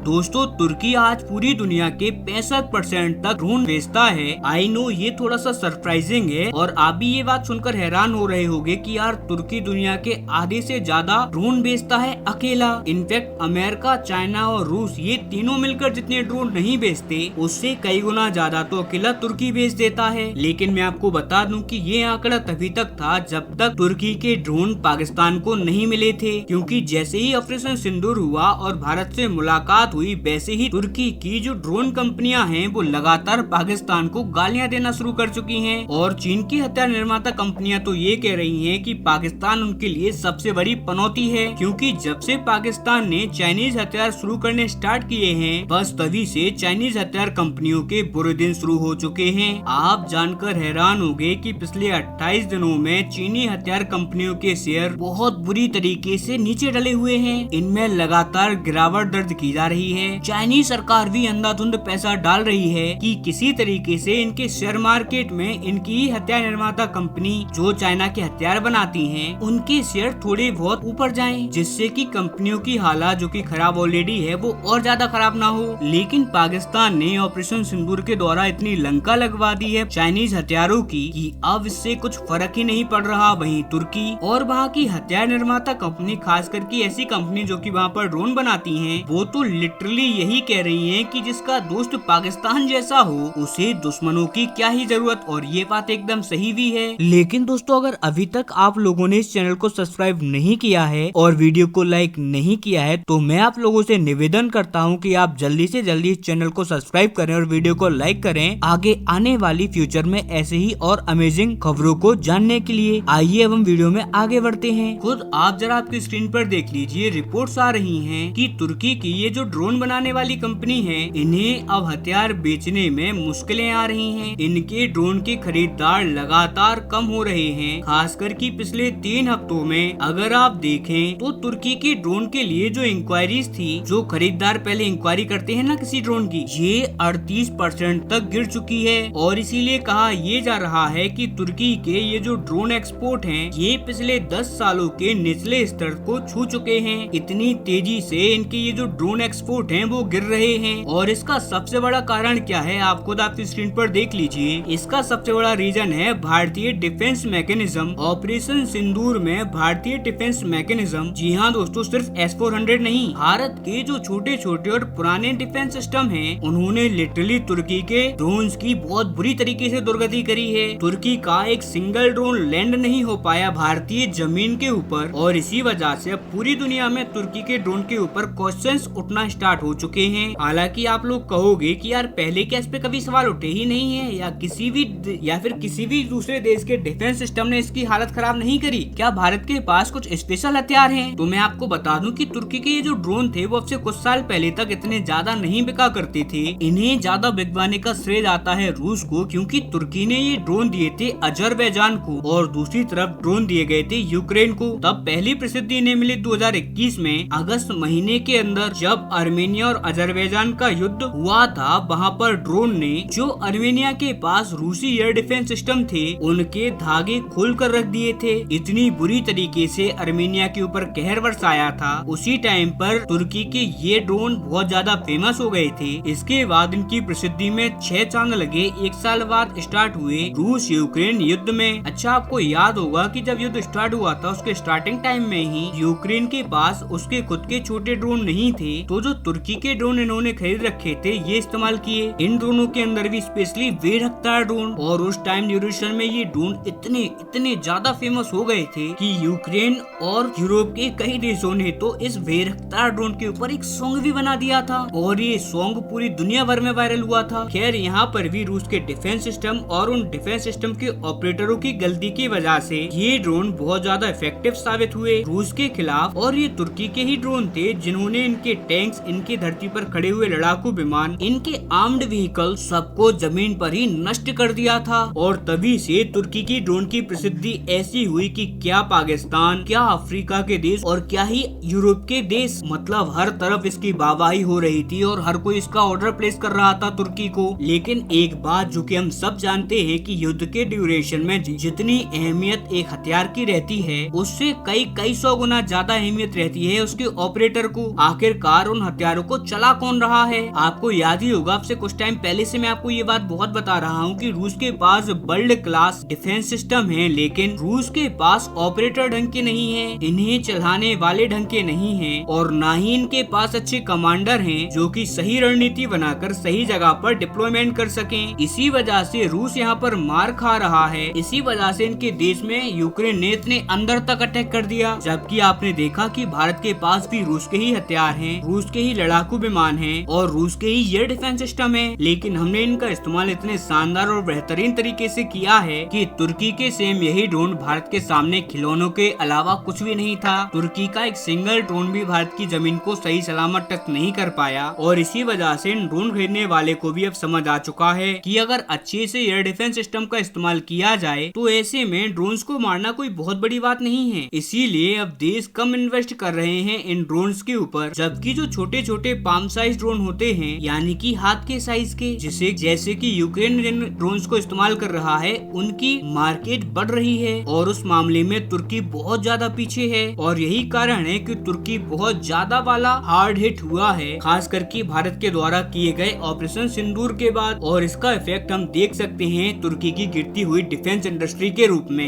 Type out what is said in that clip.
दोस्तों तुर्की आज पूरी दुनिया के 65% तक ड्रोन बेचता है। आई नो ये थोड़ा सा सरप्राइजिंग है और आप भी ये बात सुनकर हैरान हो रहे होंगे कि यार तुर्की दुनिया के आधे से ज्यादा ड्रोन बेचता है अकेला। इनफैक्ट अमेरिका, चाइना और रूस ये तीनों मिलकर जितने ड्रोन नहीं बेचते उससे कई गुना ज्यादा तो अकेला तुर्की बेच देता है। लेकिन मैं आपको बता दूं कि ये आंकड़ा तभी तक था जब तक तुर्की के ड्रोन पाकिस्तान को नहीं मिले थे, क्योंकि जैसे ही ऑपरेशन सिंदूर हुआ और भारत से मुलाकात हुई वैसे ही तुर्की की जो ड्रोन कंपनियां हैं वो लगातार पाकिस्तान को गालियां देना शुरू कर चुकी हैं। और चीन की हथियार निर्माता कंपनियां तो ये कह रही हैं कि पाकिस्तान उनके लिए सबसे बड़ी पनौती है, क्योंकि जब से पाकिस्तान ने चाइनीज हथियार शुरू करने स्टार्ट किए हैं बस तभी से चाइनीज हथियार कंपनियों के बुरे दिन शुरू हो चुके हैं। आप जानकर हैरान होंगे कि पिछले 28 दिनों में चीनी हथियार कंपनियों के शेयर बहुत बुरी तरीके से नीचे डले हुए हैं। इनमें लगातार गिरावट दर्ज की जा रही है। चाइनीज सरकार भी अंधाधुंध पैसा डाल रही है कि किसी तरीके से इनके शेयर मार्केट में इनकी हथियार निर्माता कंपनी जो चाइना के हथियार बनाती हैं उनके शेयर थोड़े बहुत ऊपर जाएं, जिससे कि कंपनियों की हालत जो कि खराब ऑलरेडी है वो और ज्यादा खराब ना हो। लेकिन पाकिस्तान ने ऑपरेशन सिंदूर के द्वारा इतनी लंका लगवा दी है चाइनीज हथियारों की कि अब इससे कुछ फर्क ही नहीं पड़ रहा। वहीं तुर्की और वहाँ की हथियार निर्माता कंपनी, खास करके ऐसी कंपनी जो कि वहाँ पर ड्रोन बनाती हैं, वो तो लिटरली यही कह रही हैं कि जिसका दोस्त पाकिस्तान जैसा हो उसे दुश्मनों की क्या ही जरूरत। और ये बात एकदम सही भी है। लेकिन दोस्तों अगर अभी तक आप लोगों ने इस चैनल को सब्सक्राइब नहीं किया है और वीडियो को लाइक नहीं किया है तो मैं आप लोगों से निवेदन करता हूँ कि आप जल्दी से जल्दी इस चैनल को सब्सक्राइब करें और वीडियो को लाइक करें आगे आने वाली फ्यूचर में ऐसे ही और अमेजिंग खबरों को जानने के लिए। आइए अब हम वीडियो में आगे बढ़ते हैं। खुद आप जरा आपकी स्क्रीन पर देख लीजिए, रिपोर्ट्स आ रही हैं कि तुर्की की ये जो ड्रोन बनाने वाली कंपनी है इन्हें अब हथियार बेचने में मुश्किलें आ रही हैं। इनके ड्रोन के खरीदार लगातार कम हो रहे हैं, खासकर कि पिछले 3 हफ्तों में अगर आप देखें तो तुर्की के ड्रोन के लिए जो इंक्वायरीज थी, जो खरीदार पहले इंक्वायरी करते हैं ना किसी ड्रोन की, ये 38% तक गिर चुकी है। और इसीलिए कहा ये जा रहा है कि तुर्की के ये जो ड्रोन एक्सपोर्ट हैं ये पिछले 10 सालों के निचले स्तर को छू चुके हैं। इतनी तेजी से इनके ये जो ड्रोन एक्सपोर्ट हैं वो गिर रहे हैं। और इसका सबसे बड़ा कारण क्या है आप खुद आपकी स्क्रीन पर देख लीजिए। इसका सबसे बड़ा रीजन है भारतीय डिफेंस मैकेनिज्म। ऑपरेशन सिंदूर में भारतीय डिफेंस मैकेनिज्म, जी हाँ दोस्तों, सिर्फ S-400 नहीं, भारत के जो छोटे छोटे और पुराने डिफेंस सिस्टम हैं उन्होंने लिटरली तुर्की के ड्रोन्स की बहुत बुरी तरीके से दुर्गति करी है। तुर्की का एक सिंगल ड्रोन लैंड नहीं हो पाया भारतीय जमीन के ऊपर और इसी वजह से अब पूरी दुनिया में तुर्की के ड्रोन के ऊपर क्वेश्चंस उठना स्टार्ट हो चुके हैं। हालांकि आप लोग कहोगे कि यार पहले क्या इस पे कभी सवाल उठे ही नहीं है या फिर किसी भी दूसरे देश के डिफेंस सिस्टम ने इसकी हालत खराब नहीं करी, क्या भारत के पास कुछ स्पेशल हथियार हैं? तो मैं आपको बता दूं कि तुर्की के ये जो ड्रोन थे वो अब से कुछ साल पहले तक इतने ज्यादा नहीं बिका करते थे। इन्हें ज्यादा बिकवाने का श्रेय जाता है रूस को, क्योंकि तुर्की ने ये ड्रोन दिए थे अजरबैजान को और दूसरी तरफ ड्रोन दिए गए थे यूक्रेन को। तब पहली प्रसिद्धि इन्हें मिली 2021 में अगस्त महीने के अंदर, जब अर्मेनिया और अजरबैजान का युद्ध हुआ था। वहाँ पर ड्रोन ने जो अर्मेनिया के पास रूसी एयर डिफेंस सिस्टम थे उनके धागे खोल कर रख दिए थे। इतनी बुरी तरीके से अर्मेनिया के ऊपर कहर बरसाया था। उसी टाइम पर तुर्की के ये ड्रोन बहुत ज्यादा फेमस हो गए थे। इसके बाद इनकी प्रसिद्धि में 6 चांद लगे। 1 साल बाद स्टार्ट हुए रूस यूक्रेन युद्ध में। अच्छा आपको याद होगा कि जब युद्ध स्टार्ट हुआ था उसके स्टार्टिंग टाइम में ही यूक्रेन के पास उसके खुद के छोटे ड्रोन नहीं थे, तो जो तुर्की के ड्रोन इन्होंने खरीद रखे थे ये इस्तेमाल किए। इन ड्रोनों के अंदर भी स्पेशली बेरख्तार ड्रोन, और उस टाइम ड्यूरेशन में ये ड्रोन इतने ज्यादा फेमस हो गए थे कि यूक्रेन और यूरोप के कई देशों ने तो इस बेरख्तार ड्रोन के ऊपर एक सॉन्ग भी बना दिया था और ये सॉन्ग पूरी दुनिया भर में वायरल हुआ था। खैर यहाँ पर भी रूस के डिफेंस सिस्टम और उन डिफेंस सिस्टम के ऑपरेटरों की गलती की वजह से ये ड्रोन बहुत ज्यादा इफेक्टिव साबित हुए रूस के खिलाफ। और ये तुर्की के ही ड्रोन थे जिन्होंने इनके टैंक्स, इनके धरती पर खड़े हुए लड़ाकू विमान, इनके आर्म्ड व्हीकल सबको जमीन पर ही नष्ट कर दिया था। और तभी से तुर्की की ड्रोन की प्रसिद्धि ऐसी हुई कि क्या पाकिस्तान, क्या अफ्रीका के देश और क्या ही यूरोप के देश, मतलब हर तरफ इसकी वाहवाही हो रही थी और हर कोई इसका ऑर्डर प्लेस कर रहा था तुर्की को। लेकिन एक बात जो कि हम सब जानते हैं कि युद्ध के ड्यूरेशन में जितनी अहमियत एक हथियार की रहती है उससे कई सौ गुना ज्यादा अहमियत रहती है उसके ऑपरेटर को। आखिरकार उन हथियारों को चला कौन रहा है। आपको याद ही होगा, आपसे कुछ टाइम पहले से मैं आपको ये बात बहुत बता रहा हूँ कि रूस के पास वर्ल्ड क्लास डिफेंस सिस्टम है, लेकिन रूस के पास ऑपरेटर ढंग के नहीं है, इन्हें चलाने वाले ढंग के नहीं है, और ना ही इनके पास अच्छे कमांडर हैं जो कि सही रणनीति बनाकर सही जगह पर डिप्लॉयमेंट कर सकें। इसी वजह से रूस यहाँ पर मार खा रहा है। इसी वजह से इनके देश में यूक्रेन ने इतने अंदर तक अटैक कर दिया, जबकि आपने देखा कि भारत के पास भी रूस के ही हथियार हैं, रूस के ही लड़ाकू विमान हैं और रूस के ही एयर डिफेंस सिस्टम है, लेकिन हमने इनका इस्तेमाल इतने शानदार और बेहतरीन तरीके से किया है कि तुर्की के सेम यही ड्रोन भारत के सामने खिलौनों के अलावा कुछ भी नहीं था। तुर्की का एक सिंगल ड्रोन भी भारत की जमीन को सही सलामत टच नहीं कर पाया, और इसी वजह से इन ड्रोन खरीदने वाले को भी अब समझ आ चुका है कि अगर अच्छे से एयर डिफेंस सिस्टम का इस्तेमाल किया जाए तो ऐसे में ड्रोन्स को मारना कोई बहुत बड़ी बात नहीं है। इसीलिए अब देश कम इन्वेस्ट कर रहे हैं इन ड्रोन्स के ऊपर, जबकि जो छोटे छोटे पाम साइज ड्रोन होते हैं, यानी कि हाथ के साइज के, जिसे जैसे कि यूक्रेन जिन ड्रोन्स को इस्तेमाल कर रहा है, उनकी मार्केट बढ़ रही है और उस मामले में तुर्की बहुत ज्यादा पीछे है। और यही कारण है कि तुर्की बहुत ज्यादा वाला हार्ड हिट हुआ है, खास करके भारत के द्वारा किए गए ऑपरेशन सिंदूर के बाद, और इसका इफेक्ट हम देख सकते हैं तुर्की की गिरती हुई डिफेंस इंडस्ट्री के रूप में।